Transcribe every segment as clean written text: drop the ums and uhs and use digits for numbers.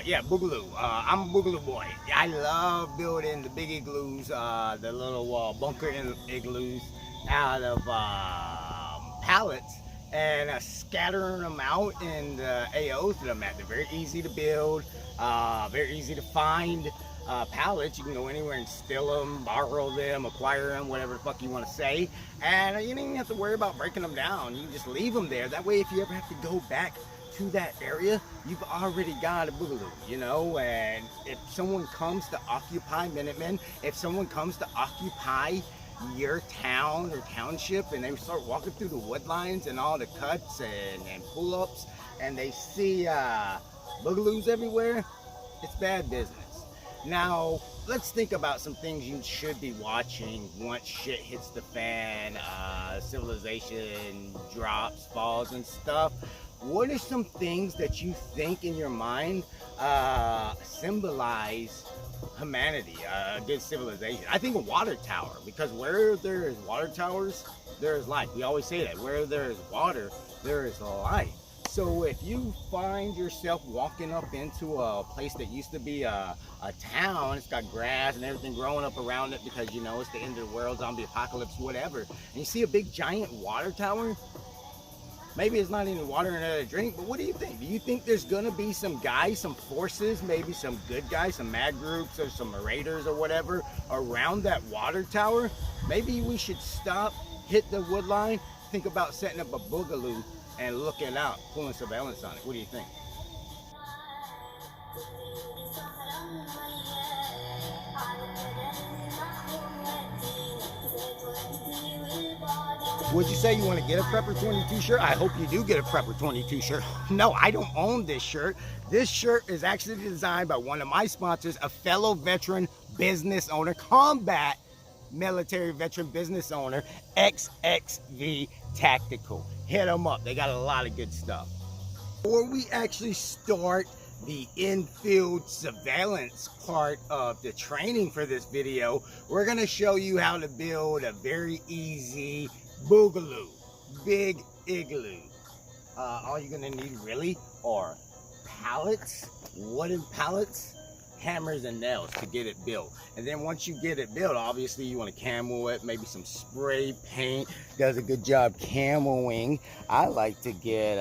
yeah, Boogaloo. I'm a Boogaloo boy. I love building the big igloos, the little bunker igloos out of pallets and scattering them out in the AOs that I'm at. They're very easy to build, very easy to find. Pallets, you can go anywhere and steal them, borrow them, acquire them, whatever the fuck you want to say. And you don't even have to worry about breaking them down. You can just leave them there. That way, if you ever have to go back to that area, you've already got a Boogaloo, you know. And if someone comes to occupy Minutemen, if someone comes to occupy your town or township and they start walking through the wood lines and all the cuts and pull-ups and they see Boogaloos everywhere, it's bad business. Now, let's think about some things you should be watching once shit hits the fan, civilization drops, falls and stuff. What are some things that you think in your mind symbolize humanity, good civilization? I think a water tower, because where there is water towers, there is life. We always say that. Where there is water, there is life. So if you find yourself walking up into a place that used to be a town, it's got grass and everything growing up around it because, you know, it's the end of the world, zombie apocalypse, whatever, and you see a big giant water tower, maybe it's not even water and a drink, but what do you think? Do you think there's gonna be some guys, some forces, maybe some good guys, some mad groups or some raiders or whatever around that water tower? Maybe we should stop, hit the wood line, think about setting up a Boogaloo and looking out, pulling surveillance on it. What do you think? Would you say you want to get a Prepper 22 shirt? I hope you do get a Prepper 22 shirt. No, I don't own this shirt. This shirt is actually designed by one of my sponsors, a fellow veteran business owner, combat military veteran business owner, XXV Tactical. Hit them up. They got a lot of good stuff. Before we actually start the infield surveillance part of the training for this video, we're going to show you how to build a very easy Boogaloo, big igloo. All you're going to need really are pallets, wooden pallets, hammers and nails to get it built. And then once you get it built, obviously you want to camo it, maybe some spray paint. Does a good job camoing. I like to get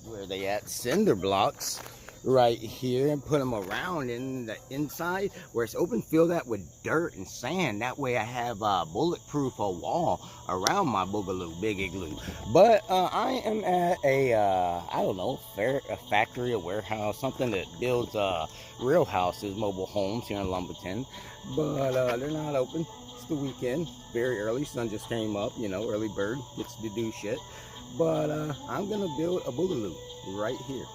where they at, cinder blocks right here and put them around in the inside where it's open. Fill that with dirt and sand. That way I have bulletproof a wall around my Boogaloo, big igloo. But I am at a I don't know, a factory, a warehouse, something that builds real houses, mobile homes here in Lumberton. But they're not open. It's the weekend, very early. Sun just came up, you know, early bird gets to do shit. But I'm gonna build a Boogaloo right here.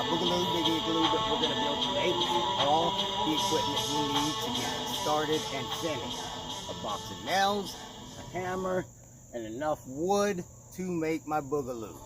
Boogaloo, big igloo that we're going to build today. All the equipment you need to get it started and finished. A box of nails, a hammer, and enough wood to make my Boogaloo.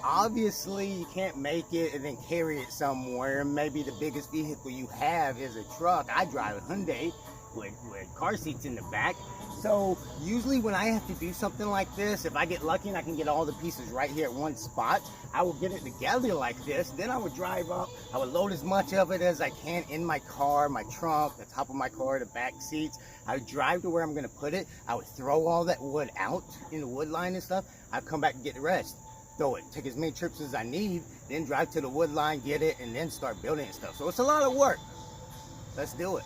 Obviously, you can't make it and then carry it somewhere. Maybe the biggest vehicle you have is a truck. I drive a Hyundai with car seats in the back. So usually when I have to do something like this, if I get lucky and I can get all the pieces right here at one spot, I will get it together like this. Then I would drive up, I would load as much of it as I can in my car, my trunk, the top of my car, the back seats. I would drive to where I'm gonna put it. I would throw all that wood out in the wood line and stuff. I'd come back and get the rest. Throw it, take as many trips as I need, then drive to the wood line, get it, and then start building and stuff. So it's a lot of work. Let's do it.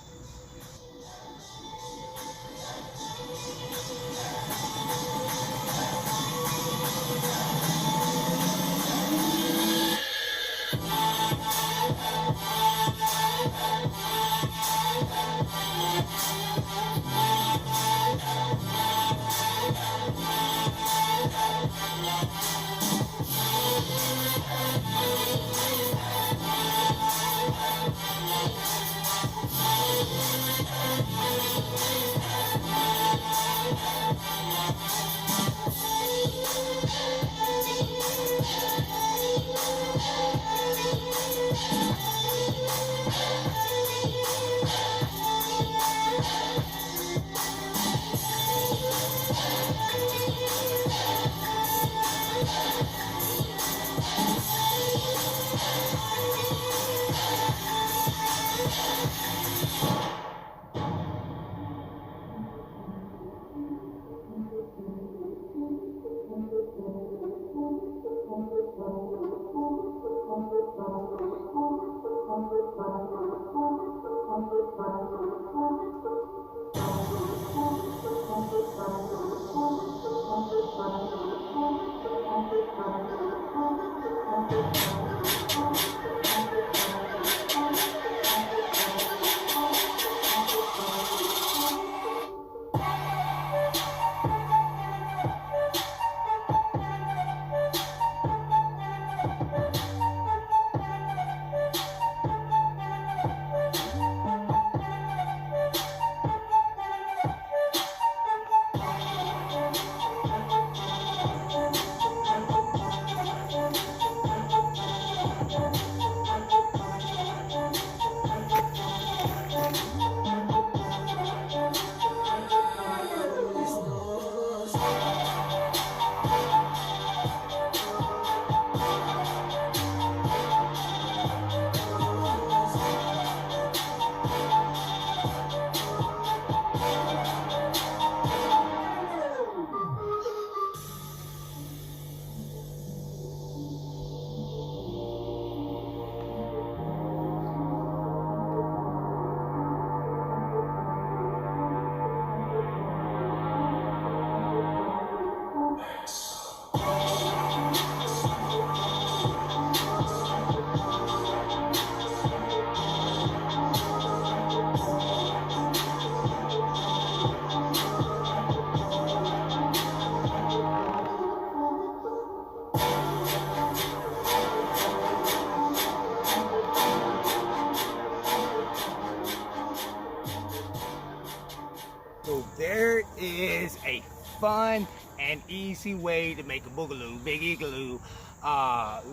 here is a fun and easy way to make a boogaloo, big igloo,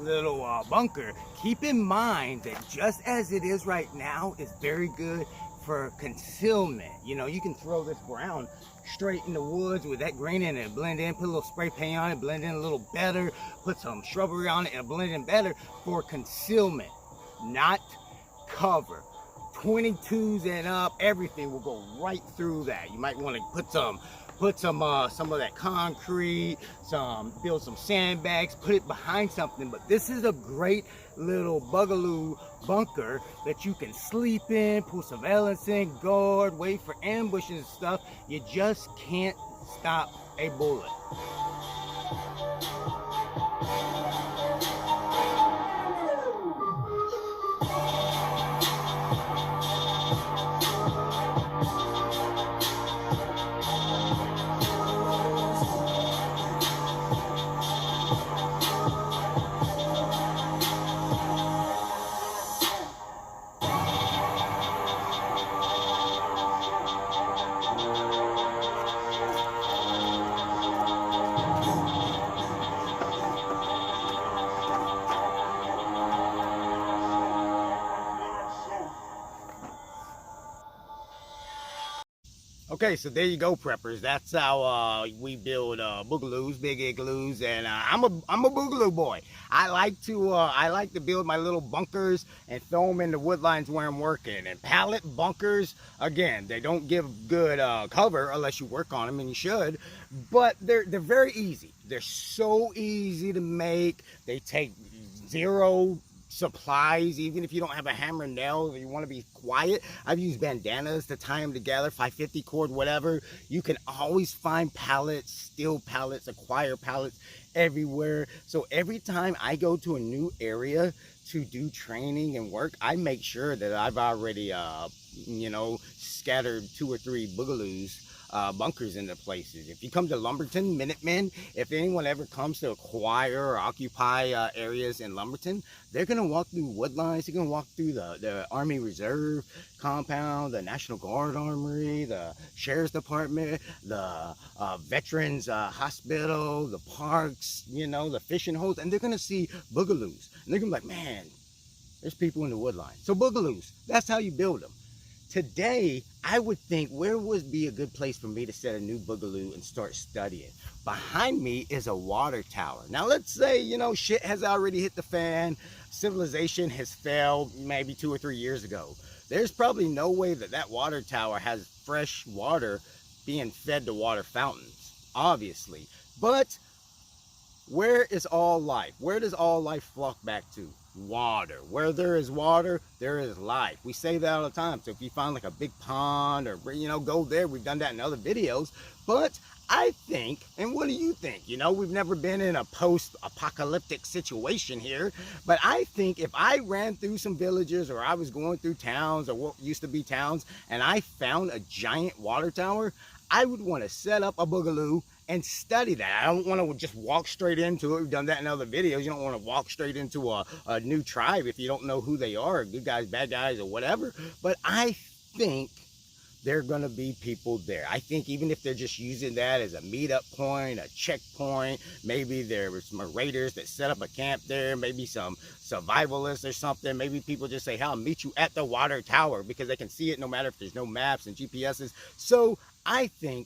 little bunker. Keep in mind that just as it is right now, it's very good for concealment. You know, you can throw this brown straight in the woods with that green in it, blend in, put a little spray paint on it, blend in a little better, put some shrubbery on it and blend in better for concealment, not cover. 22s and up, everything will go right through that. You might want to put some of that concrete, build some sandbags, put it behind something. But this is a great little Boogaloo bunker that you can sleep in, put surveillance in, guard, wait for ambushes and stuff. You just can't stop a bullet. Okay, so there you go, preppers. That's how we build boogaloos, big igloos, and I'm a boogaloo boy. I like to build my little bunkers and throw them in the woodlines where I'm working. And pallet bunkers, again, they don't give good cover unless you work on them, and you should. But they're very easy. They're so easy to make. They take zero supplies. Even if you don't have a hammer and nail, you want to be quiet, I've used bandanas to tie them together, 550 cord, whatever. You can always find pallets, steel pallets, acquire pallets everywhere. So every time I go to a new area to do training and work, I make sure that I've already you know, scattered 2 or 3 boogaloos, bunkers into places. If you come to Lumberton, Minutemen, if anyone ever comes to acquire or occupy areas in Lumberton, they're going to walk through woodlines. They're going to walk through the Army Reserve compound, the National Guard Armory, the Sheriff's Department, the Veterans Hospital, the parks, you know, the fishing holes, and they're going to see boogaloos. And they're going to be like, man, there's people in the woodline. So boogaloos, that's how you build them. Today, I would think where would be a good place for me to set a new boogaloo and start studying. Behind me is a water tower. Now let's say, you know, shit has already hit the fan. Civilization has failed maybe 2 or 3 years ago. There's probably no way that that water tower has fresh water being fed to water fountains, obviously. But where is all life? Where does all life flock back to? Water. Where there is water, there is life. We say that all the time. So if you find like a big pond or, you know, go there. We've done that in other videos. But I think, and what do you think? You know, we've never been in a post-apocalyptic situation here. But I think if I ran through some villages, or I was going through towns or what used to be towns, and I found a giant water tower, I would want to set up a boogaloo and study that. I don't want to just walk straight into it. We've done that in other videos. You don't want to walk straight into a new tribe if you don't know who they are, good guys, bad guys, or whatever. But I think there are going to be people there. I think even if they're just using that as a meetup point, a checkpoint, maybe there were some raiders that set up a camp there, maybe some survivalists or something. Maybe people just say, hey, I'll meet you at the water tower, because they can see it no matter if there's no maps and GPSs. So I think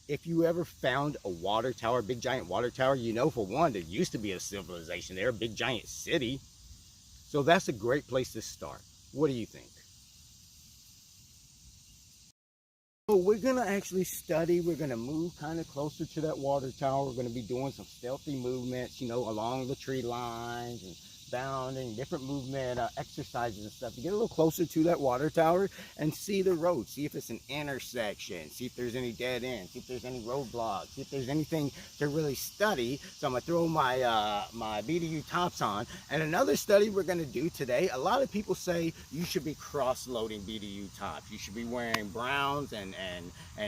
if you ever found a water tower, big giant water tower, you know, for one, there used to be a civilization there, a big giant city. So that's a great place to start. What do you think? So we're gonna actually study, we're gonna move kind of closer to that water tower. We're gonna be doing some stealthy movements, you know, along the tree lines, and bounding, different movement exercises and stuff to get a little closer to that water tower and see the road, see if it's an intersection, see if there's any dead ends, see if there's any roadblocks, see if there's anything to really study. So I'm gonna throw my my BDU tops on. And another study we're gonna do today, a lot of people say you should be cross-loading BDU tops. You should be wearing browns and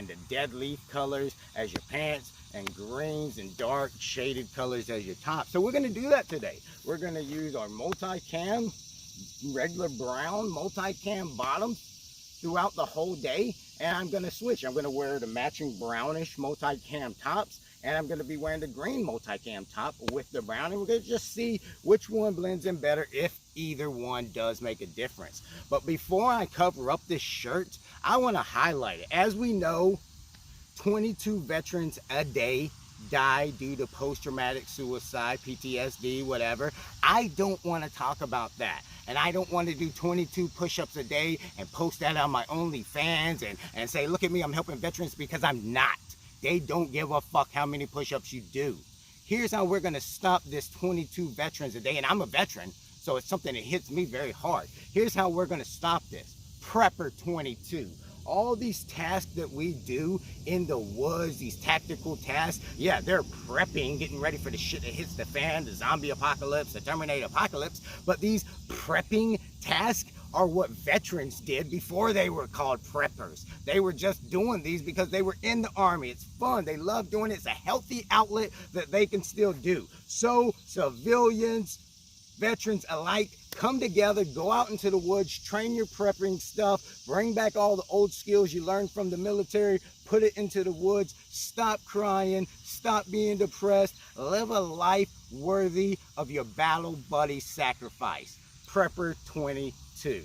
the dead leaf colors as your pants, and greens and dark shaded colors as your top. So we're going to do that today. We're going to use our multi-cam, regular brown multi-cam bottoms throughout the whole day, and I'm gonna switch. I'm gonna wear the matching brownish multi-cam tops, and I'm gonna be wearing the green multi-cam top with the brown, and we're gonna just see which one blends in better, if either one does make a difference. But before I cover up this shirt, I wanna highlight it. As we know, 22 veterans a day die due to post-traumatic suicide, PTSD, whatever. I don't want to talk about that. And I don't want to do 22 push-ups a day and post that on my OnlyFans and say, look at me, I'm helping veterans, because I'm not. They don't give a fuck how many push-ups you do. Here's how we're going to stop this 22 veterans a day. And I'm a veteran, so it's something that hits me very hard. Here's how we're going to stop this. Prepper 22. All these tasks that we do in the woods, these tactical tasks, yeah, they're prepping, getting ready for the shit that hits the fan, the zombie apocalypse, the Terminator apocalypse. But these prepping tasks are what veterans did before they were called preppers. They were just doing these because they were in the Army. It's fun. They love doing it. It's a healthy outlet that they can still do. So civilians, veterans alike, come together, go out into the woods, train your prepping stuff, bring back all the old skills you learned from the military, put it into the woods, stop crying, stop being depressed, live a life worthy of your battle buddy sacrifice. Prepper 22.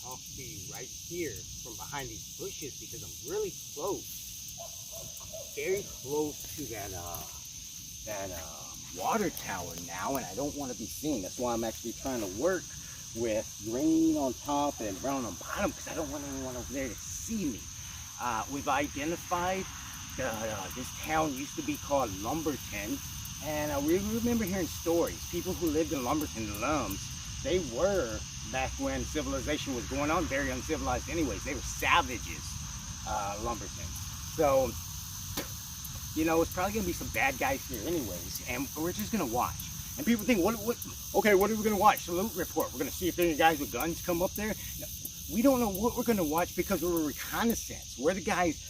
Talk to you right here from behind these bushes, because I'm really close, very close to that water tower now, and I don't want to be seen. That's why I'm actually trying to work with green on top and brown on bottom, because I don't want anyone over there to see me. We've identified this town used to be called Lumberton, and we remember hearing stories. People who lived in Lumberton, the Lums, they were, back when civilization was going on, very uncivilized anyways. They were savages, Lumberton. So, you know, it's probably going to be some bad guys here anyways, and we're just going to watch. And people think, okay, what are we going to watch? Salute report. We're going to see if any guys with guns come up there. We don't know what we're going to watch because we're reconnaissance. We're the guys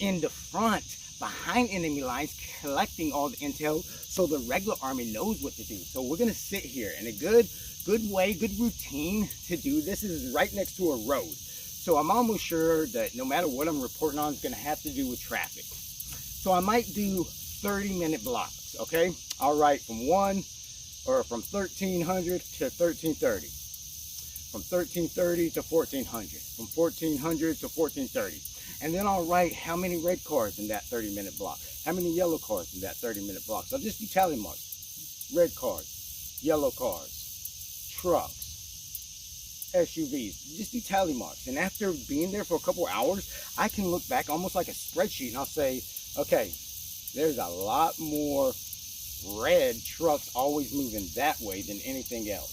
in the front, behind enemy lines, collecting all the intel so the regular army knows what to do. So we're going to sit here, and a good way, good routine to do this is right next to a road. So I'm almost sure that no matter what I'm reporting on, it's going to have to do with traffic. So I might do 30-minute blocks, okay? All right, from 1300 to 1330. From 1330 to 1400. From 1400 to 1430. And then I'll write how many red cars in that 30-minute block. How many yellow cars in that 30-minute block. So I'll just do tally marks. Red cars, yellow cars, trucks, SUVs. Just do tally marks. And after being there for a couple hours, I can look back almost like a spreadsheet, and I'll say, okay, there's a lot more red trucks always moving that way than anything else.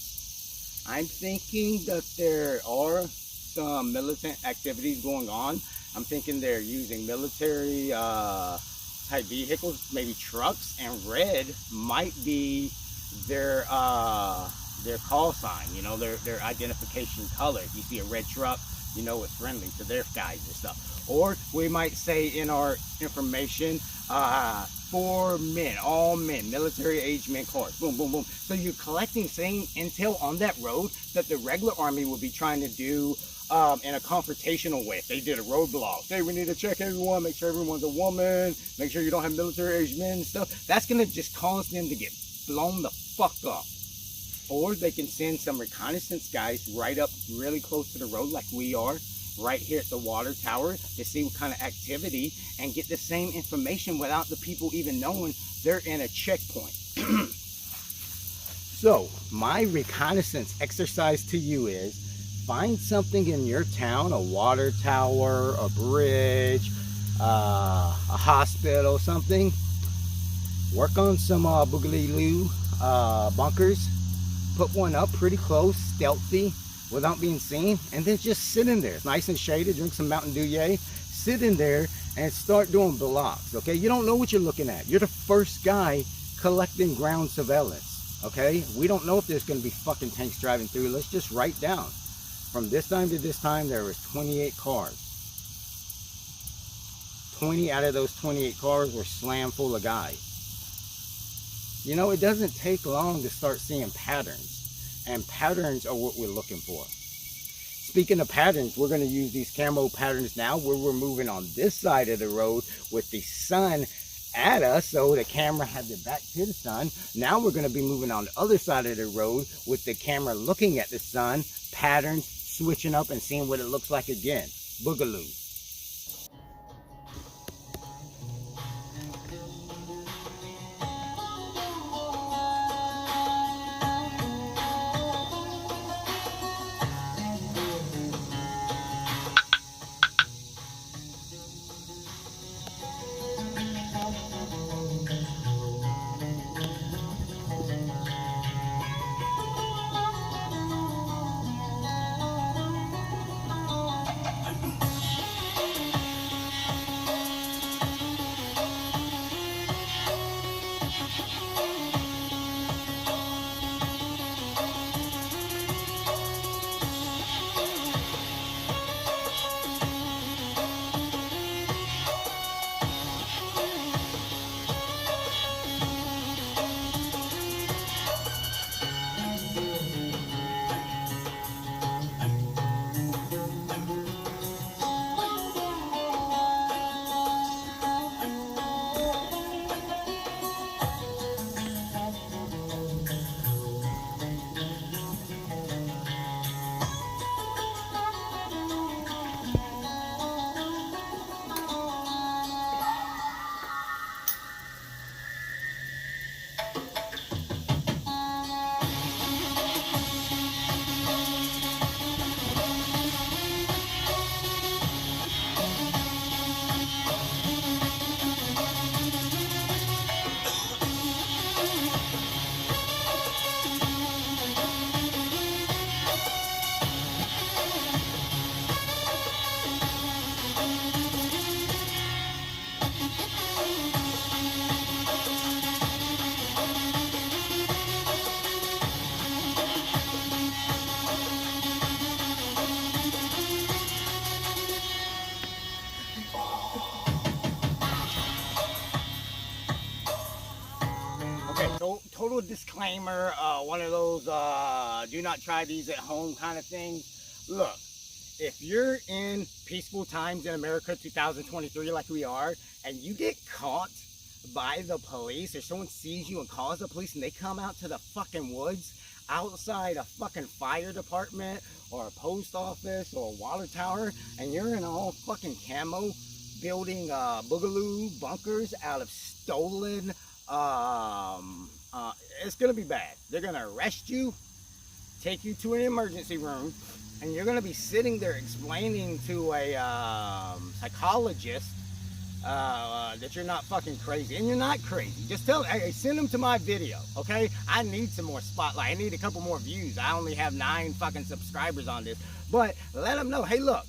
I'm thinking that there are some militant activities going on. I'm thinking they're using military type vehicles, maybe trucks, and red might be their call sign, you know, their identification color. If you see a red truck, you know it's friendly to their guys and stuff. Or we might say in our information, 4 men, all men, military age men cars, boom, boom, boom. So you're collecting same intel on that road that the regular army will be trying to do in a confrontational way. If they did a roadblock, hey, we need to check everyone, make sure everyone's a woman, make sure you don't have military age men and stuff. That's gonna just cause them to get blown the fuck up. Or they can send some reconnaissance guys right up really close to the road like we are, right here at the water tower, to see what kind of activity and get the same information without the people even knowing they're in a checkpoint. So my reconnaissance exercise to you is find something in your town, a water tower, a bridge, a hospital, something. Work on some Boogaloo bunkers. Put one up pretty close, stealthy, without being seen, and then just sit in there. It's nice and shaded, drink some Mountain Dew, yay. Sit in there and start doing blocks, okay? You don't know what you're looking at. You're the first guy collecting ground surveillance, okay? We don't know if there's gonna be fucking tanks driving through. Let's just write down. From this time to this time, there was 28 cars. 20 out of those 28 cars were slammed full of guys. You know, it doesn't take long to start seeing patterns, and patterns are what we're looking for. Speaking of patterns, we're going to use these camo patterns now where we're moving on this side of the road with the sun at us, so the camera had the back to the sun. Now we're going to be moving on the other side of the road with the camera looking at the sun, patterns, switching up and seeing what it looks like again. Boogaloo. Okay, so total disclaimer, one of those do not try these at home kind of things. Look, if you're in peaceful times in America 2023 like we are, and you get caught by the police, or someone sees you and calls the police and they come out to the fucking woods outside a fucking fire department or a post office or a water tower, and you're in all fucking camo building Boogaloo bunkers out of stolen, it's gonna be bad. They're gonna arrest you, take you to an emergency room, and you're gonna be sitting there explaining to a psychologist that you're not fucking crazy. And you're not crazy. Just tell, hey, send them to my video, okay? I need some more spotlight. I need a couple more views. I only have 9 fucking subscribers on this. But let them know, hey, look,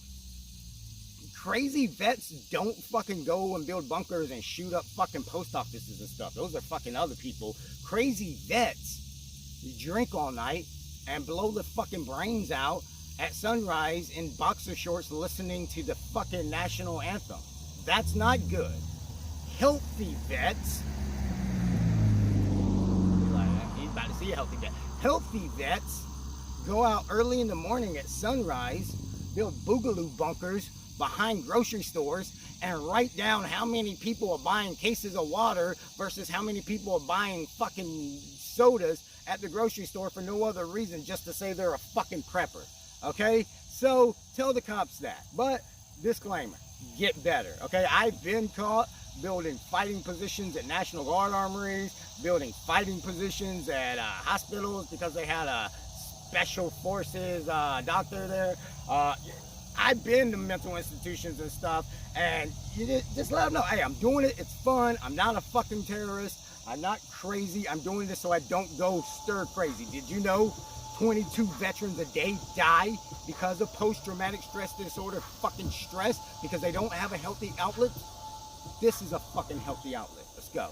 crazy vets don't fucking go and build bunkers and shoot up fucking post offices and stuff. Those are fucking other people. Crazy vets drink all night and blow the fucking brains out at sunrise in boxer shorts listening to the fucking national anthem. That's not good. Healthy vets, he's about to see a healthy vet. Healthy vets go out early in the morning at sunrise, build Boogaloo bunkers behind grocery stores, and write down how many people are buying cases of water versus how many people are buying fucking sodas at the grocery store for no other reason, just to say they're a fucking prepper. Okay? So tell the cops that. But disclaimer, get better. Okay? I've been caught building fighting positions at National Guard armories, building fighting positions at hospitals because they had a special forces doctor there. I've been to mental institutions and stuff, and you just let them know, hey, I'm doing it, it's fun, I'm not a fucking terrorist, I'm not crazy, I'm doing this so I don't go stir crazy. Did you know 22 veterans a day die because of post-traumatic stress disorder fucking stress because they don't have a healthy outlet? This is a fucking healthy outlet. Let's go.